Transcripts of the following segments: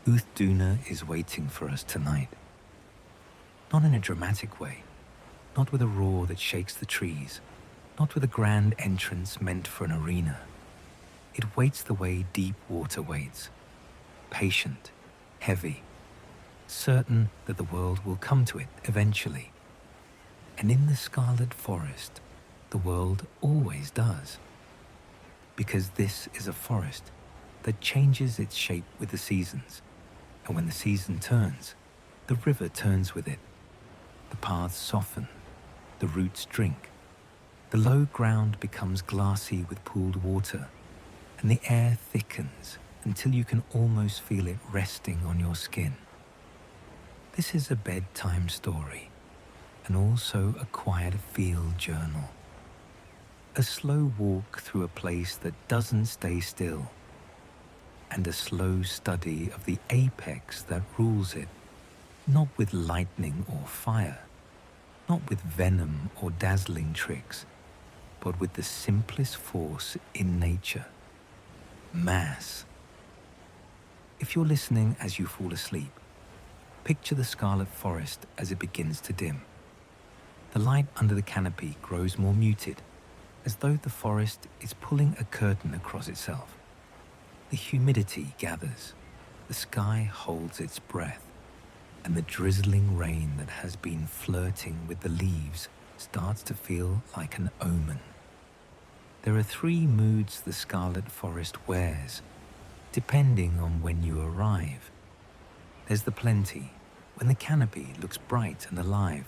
Uth Duna is waiting for us tonight. Not in a dramatic way, not with a roar that shakes the trees, not with a grand entrance meant for an arena. It waits the way deep water waits, patient, heavy, certain that the world will come to it eventually. And in the scarlet forest, the world always does. Because this is a forest that changes its shape with the seasons, and when the season turns, the river turns with it. The paths soften, the roots drink, the low ground becomes glassy with pooled water, and the air thickens until you can almost feel it resting on your skin. This is a bedtime story, and also a quiet field journal. A slow walk through a place that doesn't stay still, and a slow study of the apex that rules it, not with lightning or fire, not with venom or dazzling tricks, but with the simplest force in nature, mass. If you're listening as you fall asleep, picture the scarlet forest as it begins to dim. The light under the canopy grows more muted, as though the forest is pulling a curtain across itself. The humidity gathers, the sky holds its breath, and the drizzling rain that has been flirting with the leaves starts to feel like an omen. There are 3 moods the scarlet forest wears, depending on when you arrive. There's the plenty, when the canopy looks bright and alive,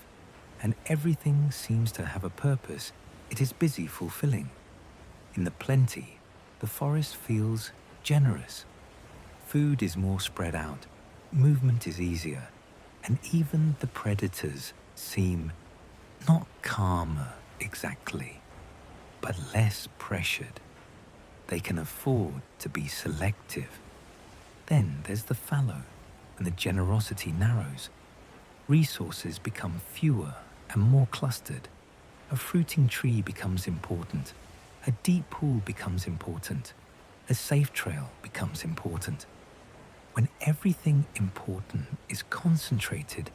and everything seems to have a purpose it is busy fulfilling. In the plenty, the forest feels generous. Food is more spread out, movement is easier, and even the predators seem not calmer exactly, but less pressured. They can afford to be selective. Then there's the fallow, and the generosity narrows. Resources become fewer and more clustered. A fruiting tree becomes important. A deep pool becomes important. A safe trail becomes important. When everything important is concentrated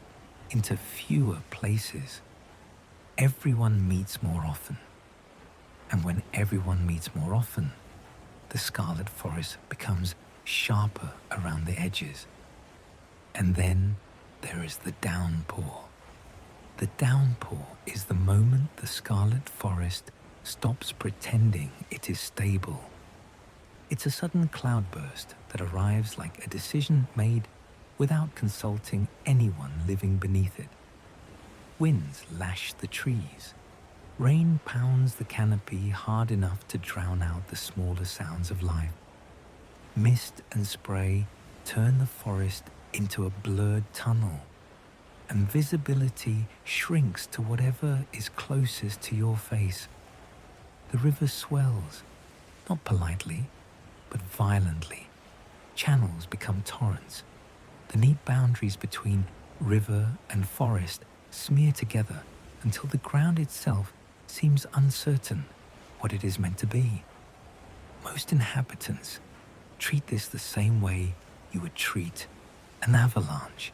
into fewer places, everyone meets more often. And when everyone meets more often, the scarlet forest becomes sharper around the edges. And then there is the downpour. The downpour is the moment the scarlet forest stops pretending it is stable. It's a sudden cloudburst that arrives like a decision made without consulting anyone living beneath it. Winds lash the trees. Rain pounds the canopy hard enough to drown out the smaller sounds of life. Mist and spray turn the forest into a blurred tunnel, and visibility shrinks to whatever is closest to your face. The river swells, not politely, but violently. Channels become torrents. The neat boundaries between river and forest smear together until the ground itself seems uncertain what it is meant to be. Most inhabitants treat this the same way you would treat an avalanche.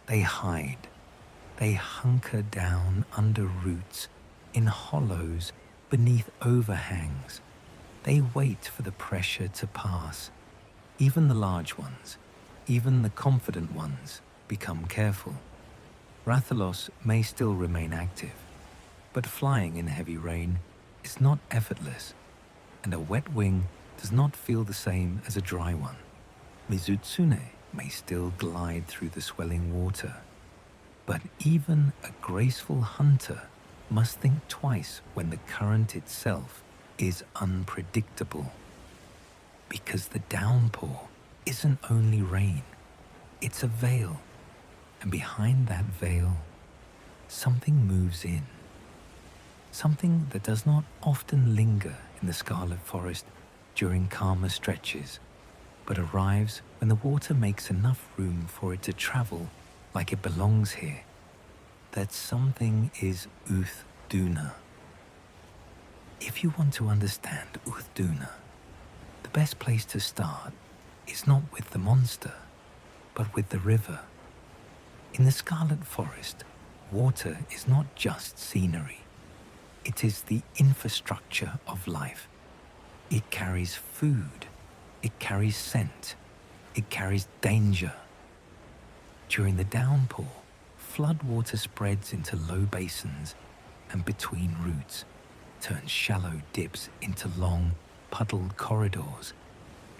They hide. They hunker down under roots, in hollows, beneath overhangs. They wait for the pressure to pass. Even the large ones, even the confident ones, become careful. Rathalos may still remain active, but flying in heavy rain is not effortless, and a wet wing does not feel the same as a dry one. Mizutsune may still glide through the swelling water, but even a graceful hunter must think twice when the current itself is unpredictable. Because the downpour isn't only rain, it's a veil, and behind that veil, something moves in. Something that does not often linger in the scarlet forest during calmer stretches, but arrives when the water makes enough room for it to travel like it belongs here. That something is Uth Duna. If you want to understand Uth Duna, the best place to start is not with the monster, but with the river. In the Scarlet Forest, water is not just scenery. It is the infrastructure of life. It carries food, it carries scent, it carries danger. During the downpour, flood water spreads into low basins and between roots, turns shallow dips into long, puddled corridors,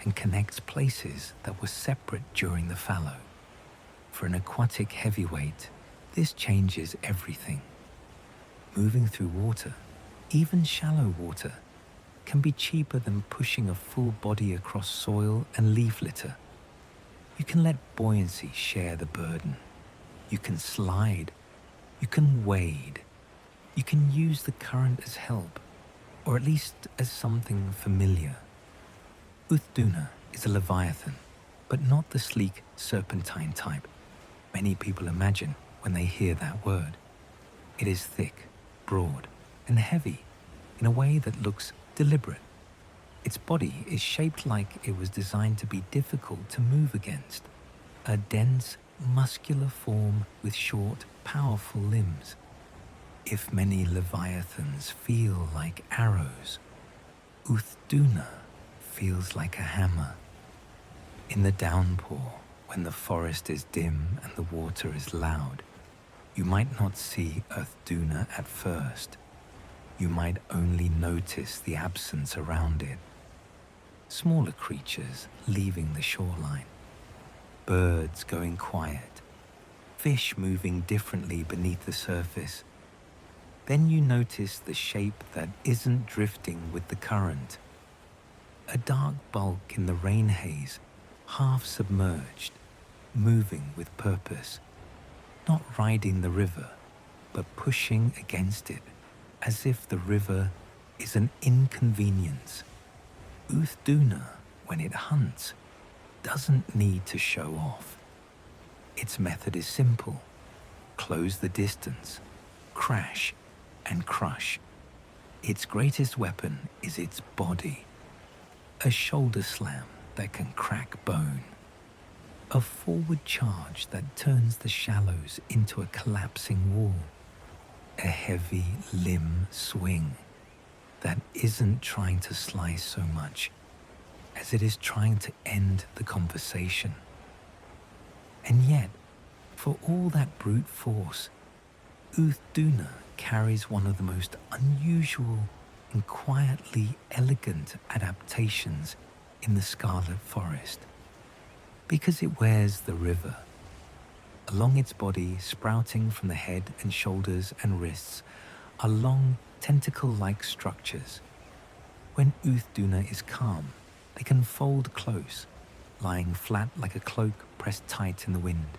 and connects places that were separate during the fallow. For an aquatic heavyweight, this changes everything. Moving through water, even shallow water, can be cheaper than pushing a full body across soil and leaf litter. You can let buoyancy share the burden. You can slide. You can wade. You can use the current as help, or at least as something familiar. Uth Duna is a leviathan, but not the sleek serpentine type many people imagine when they hear that word. It is thick, broad, and heavy in a way that looks deliberate. Its body is shaped like it was designed to be difficult to move against, a dense, muscular form with short, powerful limbs. If many leviathans feel like arrows, Uth Duna feels like a hammer. In the downpour, when the forest is dim and the water is loud, you might not see Uth Duna at first. You might only notice the absence around it. Smaller creatures leaving the shoreline, birds going quiet, fish moving differently beneath the surface. Then you notice the shape that isn't drifting with the current. A dark bulk in the rain haze, half submerged, moving with purpose, not riding the river, but pushing against it, as if the river is an inconvenience. Uth Duna, when it hunts, doesn't need to show off. Its method is simple: close the distance, crash, and crush. Its greatest weapon is its body, a shoulder slam that can crack bone, a forward charge that turns the shallows into a collapsing wall, a heavy limb swing that isn't trying to slice so much as it is trying to end the conversation. And yet, for all that brute force, Uth Duna carries one of the most unusual and quietly elegant adaptations in the Scarlet Forest, because it wears the river. Along its body, sprouting from the head and shoulders and wrists, are long, tentacle-like structures. When Uth Duna is calm, they can fold close, lying flat like a cloak pressed tight in the wind.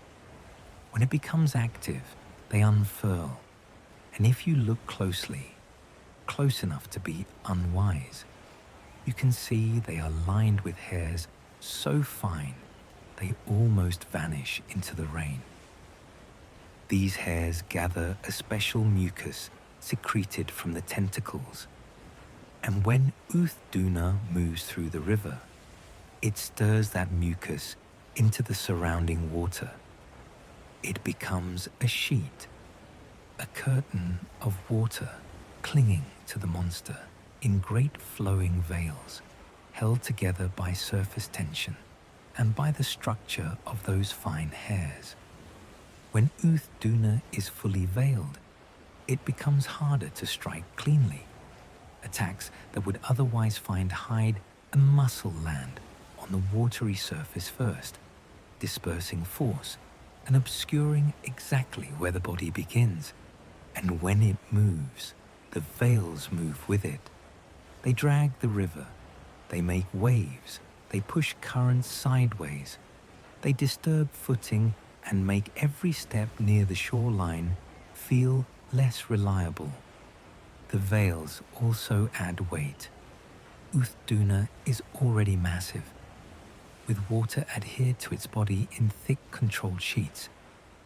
When it becomes active, they unfurl, and if you look closely, close enough to be unwise, you can see they are lined with hairs so fine they almost vanish into the rain. These hairs gather a special mucus secreted from the tentacles, and when Uth Duna moves through the river, it stirs that mucus into the surrounding water. It becomes a sheet, a curtain of water clinging to the monster in great flowing veils, held together by surface tension and by the structure of those fine hairs. When Uth Duna is fully veiled, it becomes harder to strike cleanly. Attacks that would otherwise find hide and muscle land on the watery surface first, dispersing force and obscuring exactly where the body begins. And when it moves, the veils move with it. They drag the river, they make waves, they push currents sideways, they disturb footing and make every step near the shoreline feel less reliable. The veils also add weight. Uth Duna is already massive. With water adhered to its body in thick controlled sheets,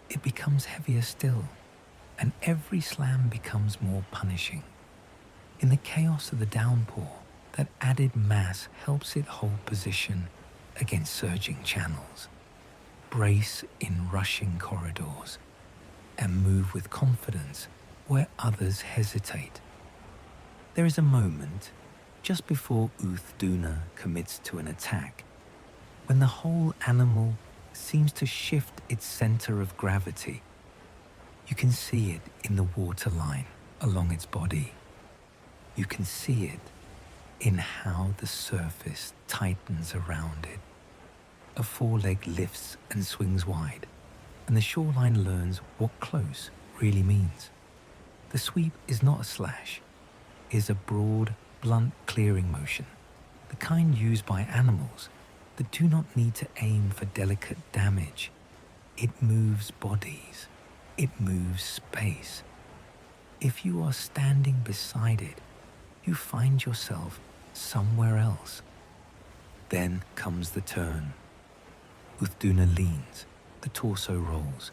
it becomes heavier still, and every slam becomes more punishing. In the chaos of the downpour, that added mass helps it hold position against surging channels. brace in rushing corridors and move with confidence where others hesitate. There is a moment just before Uth Duna commits to an attack when the whole animal seems to shift its center of gravity. You can see it in the waterline along its body. You can see it in how the surface tightens around it. A foreleg lifts and swings wide, and the shoreline learns what close really means. The sweep is not a slash, it is a broad, blunt clearing motion, the kind used by animals that do not need to aim for delicate damage. It moves bodies, it moves space. If you are standing beside it, you find yourself somewhere else. Then comes the turn. Uth Duna leans, the torso rolls.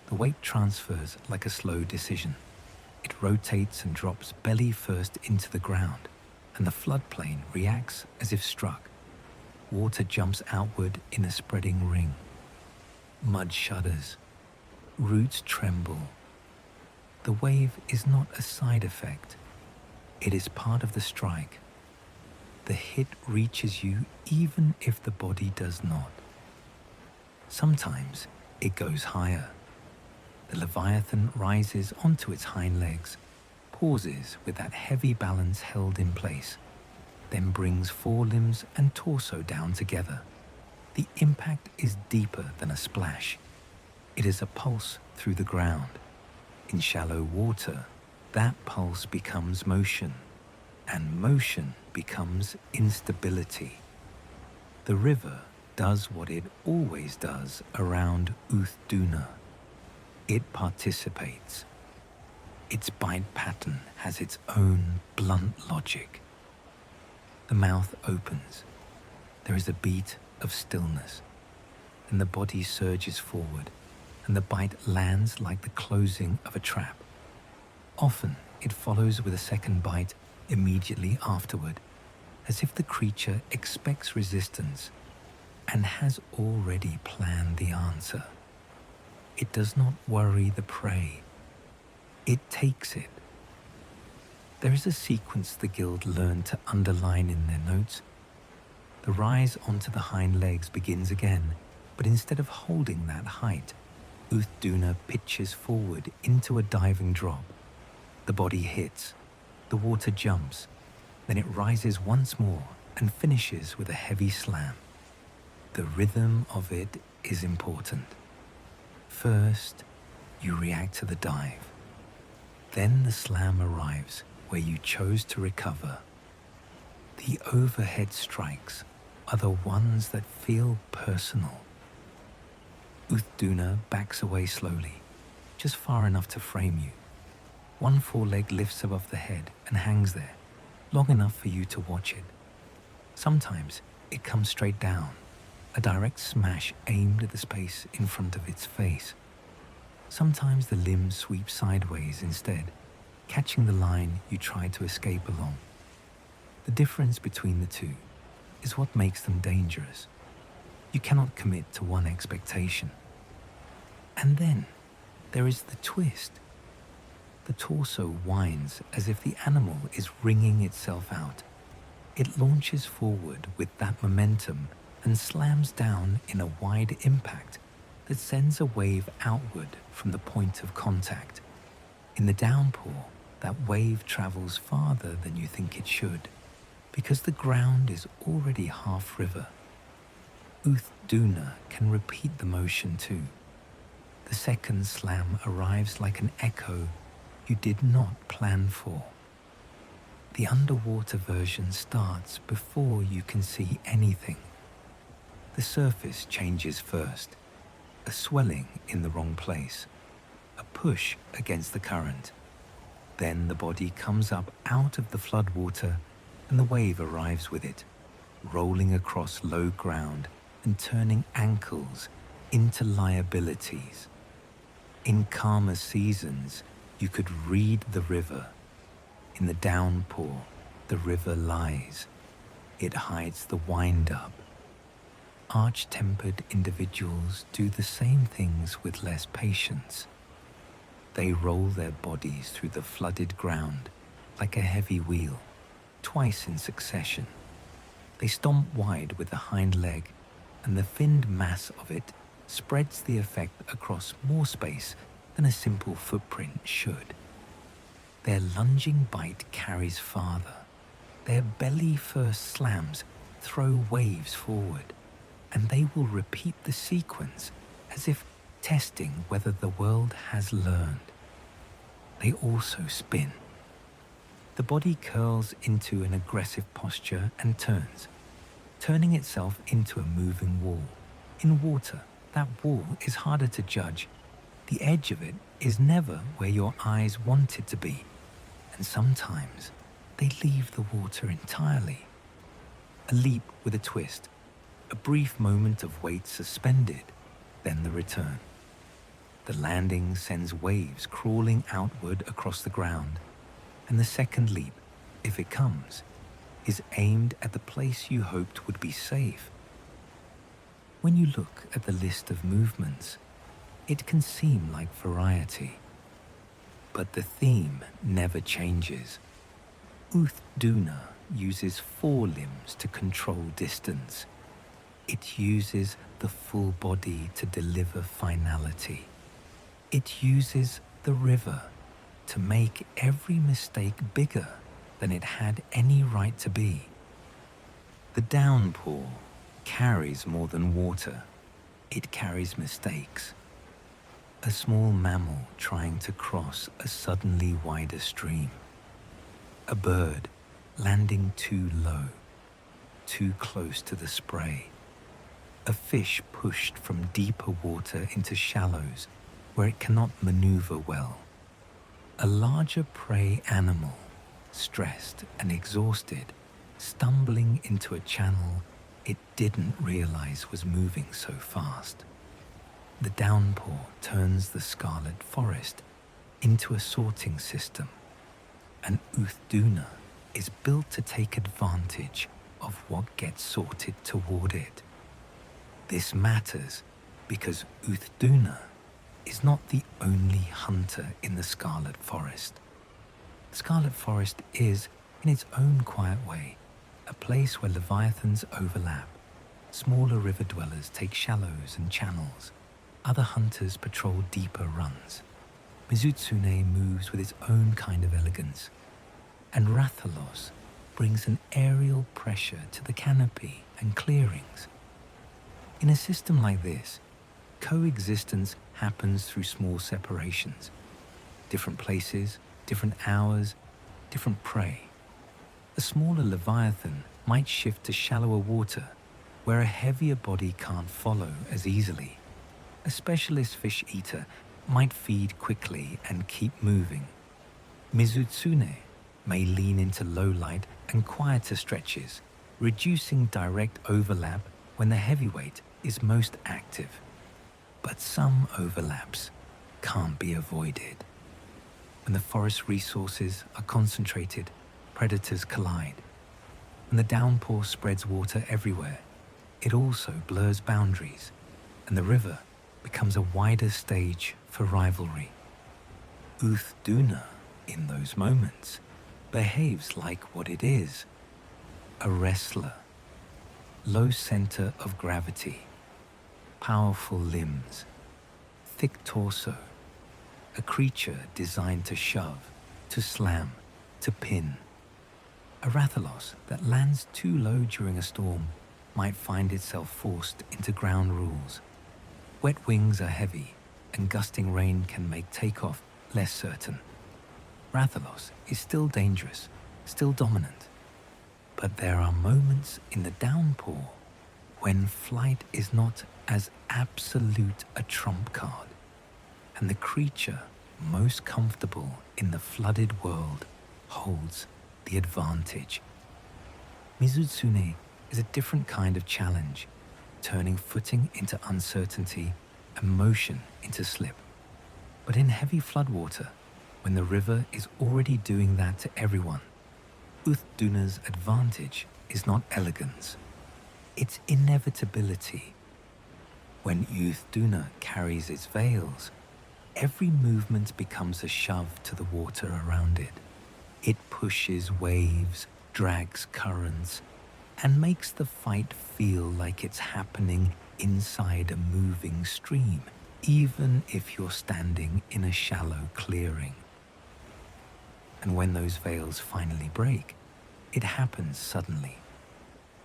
The weight transfers like a slow decision. It rotates and drops belly first into the ground, and the floodplain reacts as if struck. Water jumps outward in a spreading ring. Mud shudders. Roots tremble. The wave is not a side effect. It is part of the strike. The hit reaches you even if the body does not. Sometimes it goes higher. The Leviathan rises onto its hind legs, pauses with that heavy balance held in place, then brings forelimbs and torso down together. The impact is deeper than a splash. It is a pulse through the ground. In shallow water, that pulse becomes motion, and motion becomes instability. The river does what it always does around Uth Duna. It participates. Its bite pattern has its own blunt logic. The mouth opens. There is a beat of stillness, and the body surges forward, and the bite lands like the closing of a trap. Often it follows with a second bite immediately afterward, as if the creature expects resistance and has already planned the answer. It does not worry the prey. It takes it. There is a sequence the guild learned to underline in their notes. The rise onto the hind legs begins again, but instead of holding that height, Uth Duna pitches forward into a diving drop. The body hits, the water jumps, then it rises once more and finishes with a heavy slam. The rhythm of it is important. First, you react to the dive. Then the slam arrives where you chose to recover. The overhead strikes are the ones that feel personal. Uth Duna backs away slowly, just far enough to frame you. One foreleg lifts above the head and hangs there, long enough for you to watch it. Sometimes it comes straight down, a direct smash aimed at the space in front of its face. Sometimes the limbs sweep sideways instead, catching the line you tried to escape along. The difference between the two is what makes them dangerous. You cannot commit to one expectation. And then there is the twist. The torso whines as if the animal is wringing itself out. It launches forward with that momentum and slams down in a wide impact that sends a wave outward from the point of contact. In the downpour, that wave travels farther than you think it should, because the ground is already half river. Uth Duna can repeat the motion too. The second slam arrives like an echo you did not plan for. The underwater version starts before you can see anything. The surface changes first, a swelling in the wrong place, a push against the current. Then the body comes up out of the floodwater and the wave arrives with it, rolling across low ground and turning ankles into liabilities. In calmer seasons, you could read the river. In the downpour, the river lies. It hides the wind-up. arch-tempered individuals do the same things with less patience. They roll their bodies through the flooded ground like a heavy wheel, twice in succession. They stomp wide with the hind leg, and the finned mass of it spreads the effect across more space than a simple footprint should. Their lunging bite carries farther. Their belly first slams throw waves forward, and they will repeat the sequence as if testing whether the world has learned. They also spin. The body curls into an aggressive posture and turns, turning itself into a moving wall. In water, that wall is harder to judge. The edge of it is never where your eyes want it to be, and sometimes they leave the water entirely. A leap with a twist, a brief moment of weight suspended, then the return. The landing sends waves crawling outward across the ground, and the second leap, if it comes, is aimed at the place you hoped would be safe. When you look at the list of movements, it can seem like variety. But the theme never changes. Uth Duna uses 4 limbs to control distance. It uses the full body to deliver finality. It uses the river to make every mistake bigger than it had any right to be. The downpour carries more than water. It carries mistakes. A small mammal trying to cross a suddenly wider stream. A bird landing too low, too close to the spray. A fish pushed from deeper water into shallows where it cannot maneuver well. A larger prey animal, stressed and exhausted, stumbling into a channel it didn't realize was moving so fast. The downpour turns the scarlet forest into a sorting system, and Uth Duna is built to take advantage of what gets sorted toward it. This matters because Uth Duna is not the only hunter in the Scarlet Forest. The Scarlet Forest is, in its own quiet way, a place where leviathans overlap. Smaller river dwellers take shallows and channels. Other hunters patrol deeper runs. Mizutsune moves with its own kind of elegance. And Rathalos brings an aerial pressure to the canopy and clearings. In a system like this, coexistence happens through small separations. Different places, different hours, different prey. A smaller leviathan might shift to shallower water, where a heavier body can't follow as easily. A specialist fish eater might feed quickly and keep moving. Mizutsune may lean into low light and quieter stretches, reducing direct overlap when the heavyweight is most active. But some overlaps can't be avoided. When the forest resources are concentrated, predators collide. When the downpour spreads water everywhere, it also blurs boundaries, and the river becomes a wider stage for rivalry. Uth Duna, in those moments, behaves like what it is, a wrestler. Low center of gravity, powerful limbs, thick torso, a creature designed to shove, to slam, to pin. A Rathalos that lands too low during a storm might find itself forced into ground rules. Wet wings are heavy, and gusting rain can make takeoff less certain. Rathalos is still dangerous, still dominant. But there are moments in the downpour when flight is not as absolute a trump card, and the creature most comfortable in the flooded world holds the advantage. Mizutsune is a different kind of challenge, turning footing into uncertainty and motion into slip. But in heavy floodwater, when the river is already doing that to everyone, Uth Duna's advantage is not elegance. its inevitability. When Uth Duna carries its veils, every movement becomes a shove to the water around it. It pushes waves, drags currents, and makes the fight feel like it's happening inside a moving stream, even if you're standing in a shallow clearing. And when those veils finally break, it happens suddenly.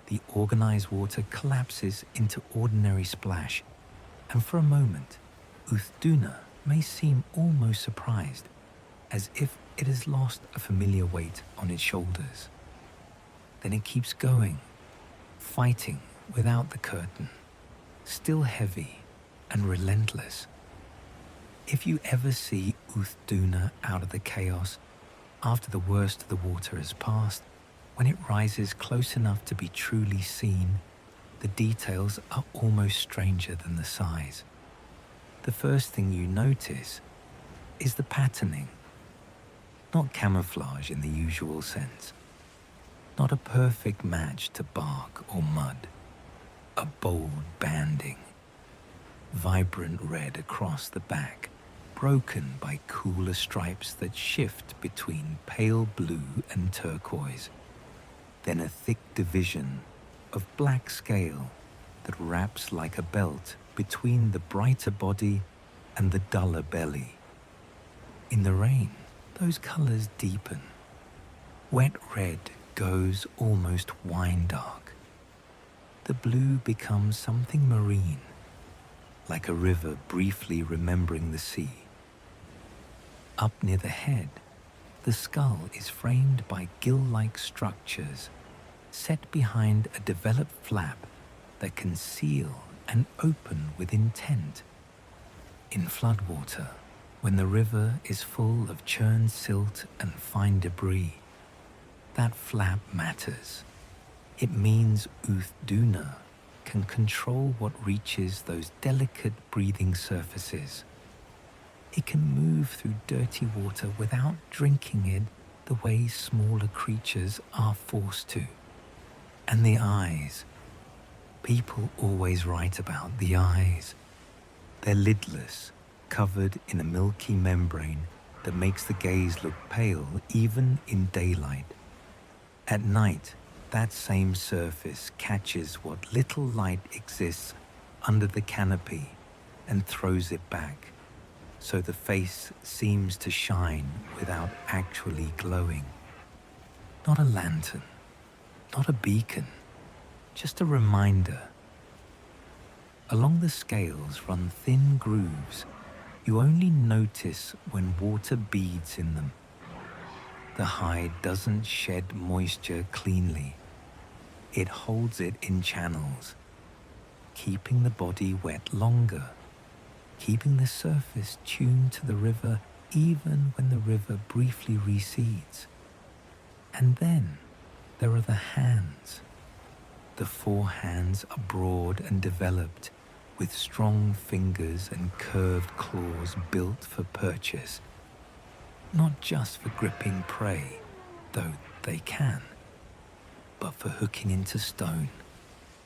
The organized water collapses into ordinary splash, and for a moment, Uth Duna may seem almost surprised, as if it has lost a familiar weight on its shoulders. Then it keeps going, fighting without the curtain, still heavy and relentless. If you ever see Uth Duna out of the chaos, after the worst of the water has passed, when it rises close enough to be truly seen, the details are almost stranger than the size. The first thing you notice is the patterning. Not camouflage in the usual sense. Not a perfect match to bark or mud. A bold banding. Vibrant red across the back, broken by cooler stripes that shift between pale blue and turquoise. Then a thick division of black scale that wraps like a belt between the brighter body and the duller belly. In the rain, those colors deepen. Wet red goes almost wine dark. The blue becomes something marine, like a river briefly remembering the sea. Up near the head, the skull is framed by gill-like structures set behind a developed flap that can seal and open with intent. In floodwater, when the river is full of churned silt and fine debris, that flap matters. It means Uth Duna can control what reaches those delicate breathing surfaces. It can move through dirty water without drinking it the way smaller creatures are forced to. And the eyes. People always write about the eyes. They're lidless, covered in a milky membrane that makes the gaze look pale even in daylight. At night, that same surface catches what little light exists under the canopy and throws it back, so the face seems to shine without actually glowing. Not a lantern, not a beacon, just a reminder. Along the scales run thin grooves you only notice when water beads in them. The hide doesn't shed moisture cleanly. It holds it in channels, keeping the body wet longer, keeping the surface tuned to the river even when the river briefly recedes. And then there are the hands. The forehands are broad and developed, with strong fingers and curved claws built for purchase. Not just for gripping prey, though they can, but for hooking into stone,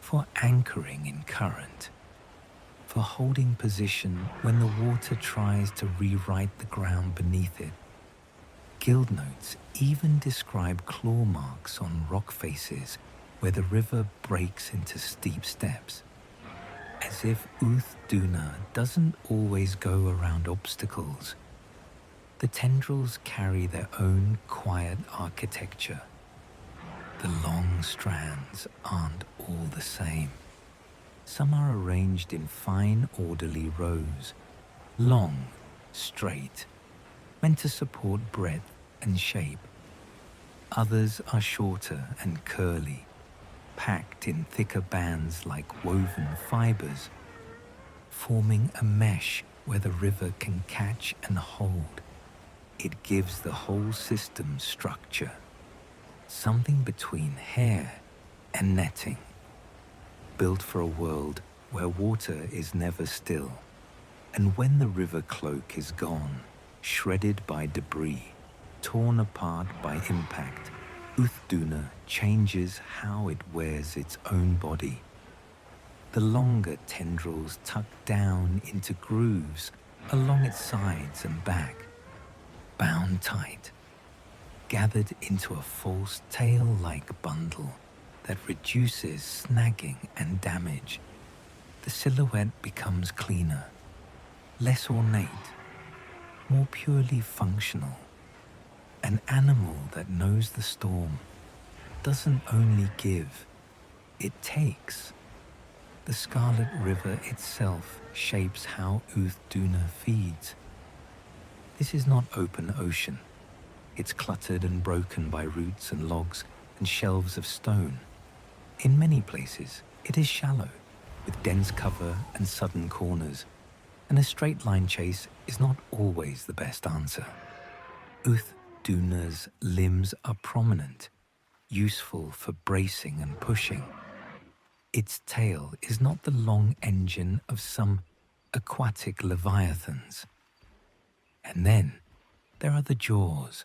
for anchoring in current, for holding position when the water tries to rewrite the ground beneath it. Guild notes even describe claw marks on rock faces where the river breaks into steep steps, as if Uth Duna doesn't always go around obstacles. The tendrils carry their own quiet architecture. The long strands aren't all the same. Some are arranged in fine, orderly rows, long, straight, meant to support breadth and shape. Others are shorter and curly, packed in thicker bands like woven fibers, forming a mesh where the river can catch and hold. It gives the whole system structure, something between hair and netting, built for a world where water is never still, and when the river cloak is gone, shredded by debris, torn apart by impact, Uth Duna changes how it wears its own body, the longer tendrils tuck down into grooves along its sides and back, bound tight, gathered into a false tail-like bundle that reduces snagging and damage. The silhouette becomes cleaner, less ornate, more purely functional. An animal that knows the storm doesn't only give, it takes. The Scarlet River itself shapes how Uth Duna feeds. This is not open ocean. It's cluttered and broken by roots and logs and shelves of stone. In many places, it is shallow, with dense cover and sudden corners, and a straight-line chase is not always the best answer. Uth Duna's limbs are prominent, useful for bracing and pushing. Its tail is not the long engine of some aquatic leviathans. And then there are the jaws.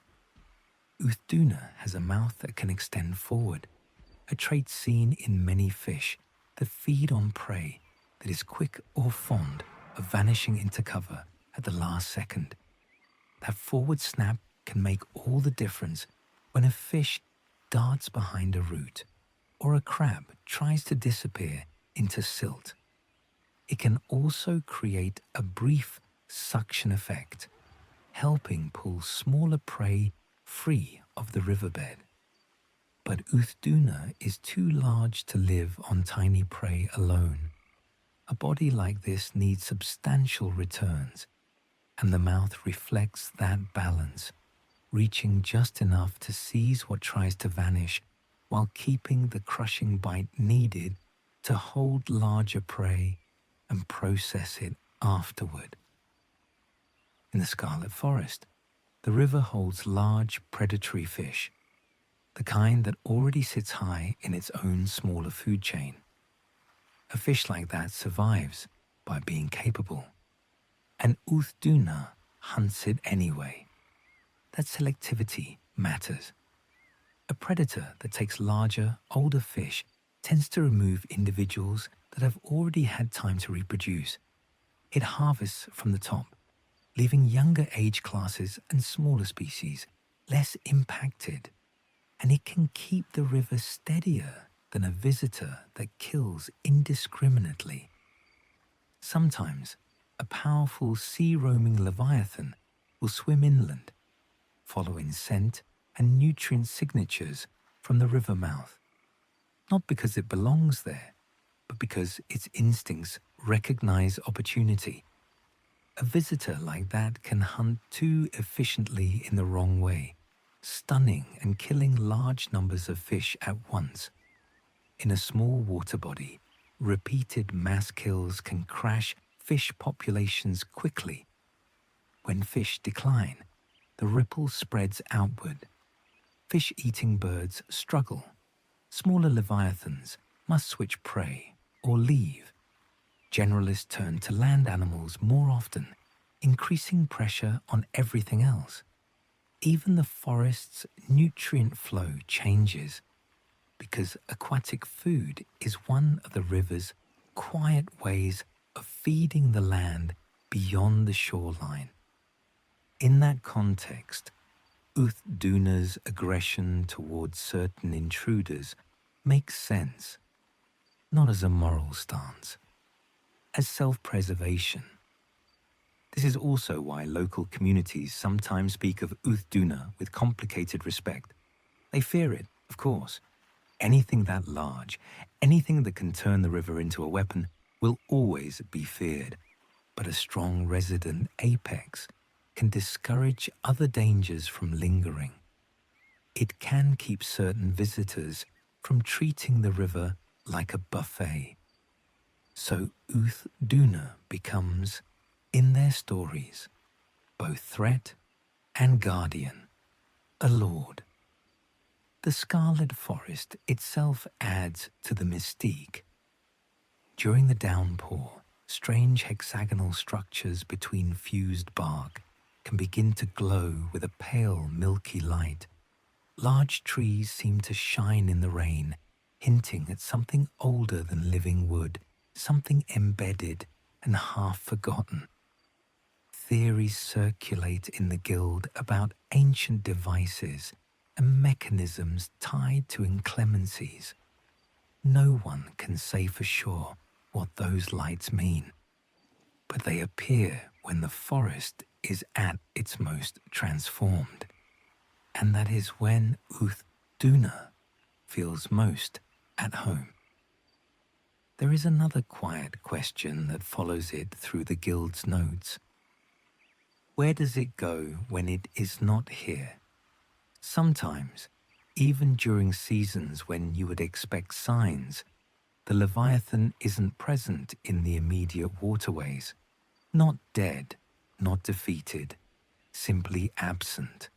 Uth Duna has a mouth that can extend forward, a trait seen in many fish that feed on prey that is quick or fond of vanishing into cover at the last second. That forward snap can make all the difference when a fish darts behind a root or a crab tries to disappear into silt. It can also create a brief suction effect, helping pull smaller prey free of the riverbed. But Uth Duna is too large to live on tiny prey alone. A body like this needs substantial returns, and the mouth reflects that balance, reaching just enough to seize what tries to vanish while keeping the crushing bite needed to hold larger prey and process it afterward. In the Scarlet Forest, the river holds large predatory fish, the kind that already sits high in its own smaller food chain. A fish like that survives by being capable, and Uth Duna hunts it anyway. That selectivity matters. A predator that takes larger, older fish tends to remove individuals that have already had time to reproduce. It harvests from the top, leaving younger age classes and smaller species less impacted, and it can keep the river steadier than a visitor that kills indiscriminately. Sometimes, a powerful sea-roaming leviathan will swim inland, following scent and nutrient signatures from the river mouth, not because it belongs there, but because its instincts recognize opportunity. A visitor like that can hunt too efficiently in the wrong way, stunning and killing large numbers of fish at once. In a small water body, repeated mass kills can crash fish populations quickly. When fish decline, the ripple spreads outward. Fish-eating birds struggle. Smaller leviathans must switch prey or leave. Generalists turn to land animals more often, increasing pressure on everything else. Even the forest's nutrient flow changes because aquatic food is one of the river's quiet ways of feeding the land beyond the shoreline. In that context, Uth Duna's aggression towards certain intruders makes sense, not as a moral stance, as self-preservation. This is also why local communities sometimes speak of Uth Duna with complicated respect. They fear it, of course. Anything that large, anything that can turn the river into a weapon, will always be feared. But a strong resident apex can discourage other dangers from lingering. It can keep certain visitors from treating the river like a buffet. So Uth Duna becomes, in their stories, both threat and guardian, a lord. The Scarlet Forest itself adds to the mystique. During the downpour, strange hexagonal structures between fused bark can begin to glow with a pale, milky light. Large trees seem to shine in the rain, hinting at something older than living wood, something embedded and half forgotten. Theories circulate in the guild about ancient devices and mechanisms tied to inclemencies. No one can say for sure what those lights mean, but they appear when the forest is at its most transformed, and that is when Uth Duna feels most at home. There is another quiet question that follows it through the guild's notes. Where does it go when it is not here? Sometimes, even during seasons when you would expect signs, the Leviathan isn't present in the immediate waterways. Not dead, not defeated, simply absent.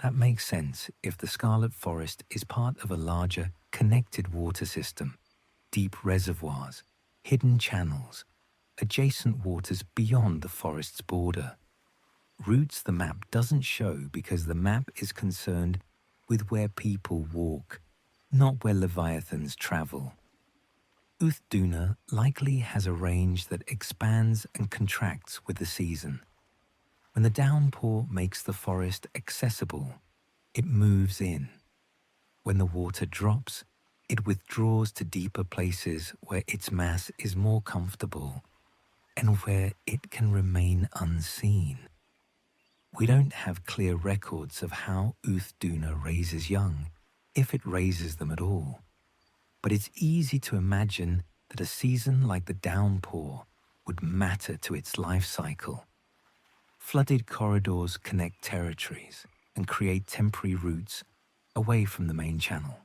That makes sense if the Scarlet Forest is part of a larger, connected water system, deep reservoirs, hidden channels, adjacent waters beyond the forest's border. Routes the map doesn't show because the map is concerned with where people walk, not where leviathans travel. Uth Duna likely has a range that expands and contracts with the season. When the downpour makes the forest accessible, it moves in. When the water drops, it withdraws to deeper places where its mass is more comfortable and where it can remain unseen. We don't have clear records of how Uth Duna raises young, if it raises them at all. But it's easy to imagine that a season like the downpour would matter to its life cycle. Flooded corridors connect territories and create temporary routes away from the main channel,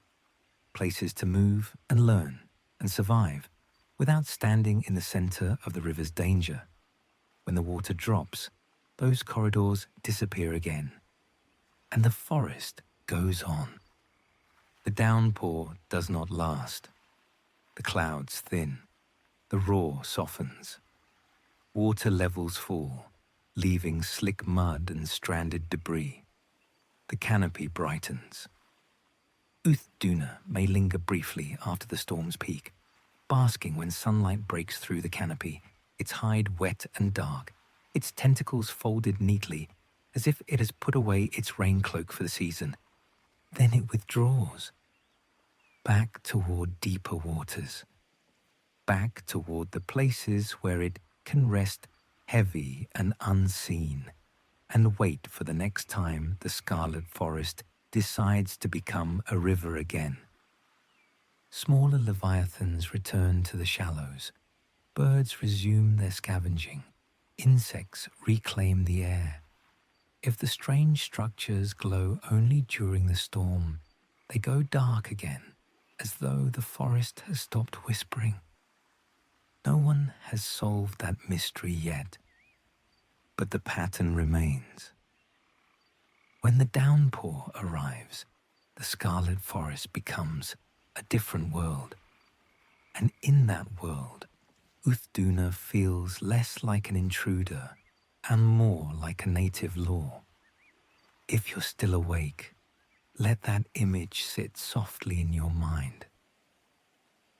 places to move and learn and survive without standing in the center of the river's danger. When the water drops, those corridors disappear again, and the forest goes on. The downpour does not last. The clouds thin, the roar softens. Water levels fall, leaving slick mud and stranded debris. The canopy brightens. Uth Duna may linger briefly after the storm's peak, basking when sunlight breaks through the canopy, its hide wet and dark, its tentacles folded neatly as if it has put away its rain cloak for the season. Then it withdraws, back toward deeper waters, back toward the places where it can rest heavy and unseen, and wait for the next time the Scarlet Forest decides to become a river again. Smaller leviathans return to the shallows. Birds resume their scavenging. Insects reclaim the air. If the strange structures glow only during the storm, they go dark again, as though the forest has stopped whispering. No one has solved that mystery yet, but the pattern remains. When the downpour arrives, the Scarlet Forest becomes a different world. And in that world, Uth Duna feels less like an intruder and more like a native law. If you're still awake, let that image sit softly in your mind.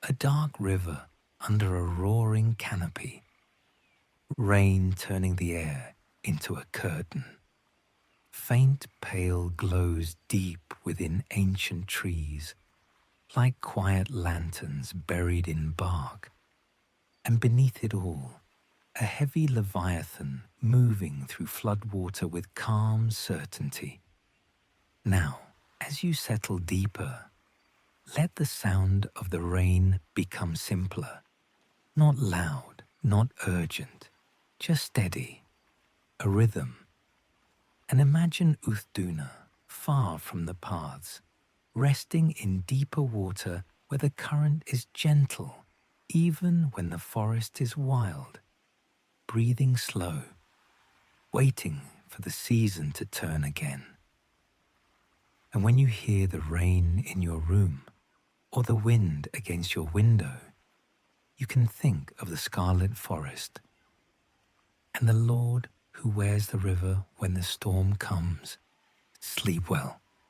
A dark river under a roaring canopy, rain turning the air into a curtain. Faint pale glows deep within ancient trees, like quiet lanterns buried in bark. And beneath it all, a heavy leviathan moving through floodwater with calm certainty. Now, as you settle deeper, let the sound of the rain become simpler. Not loud, not urgent, just steady, a rhythm. And imagine Uth Duna, far from the paths, resting in deeper water where the current is gentle, even when the forest is wild, breathing slow, waiting for the season to turn again. And when you hear the rain in your room or the wind against your window, you can think of the Scarlet Forest and the Lord who wears the river when the storm comes. Sleep well.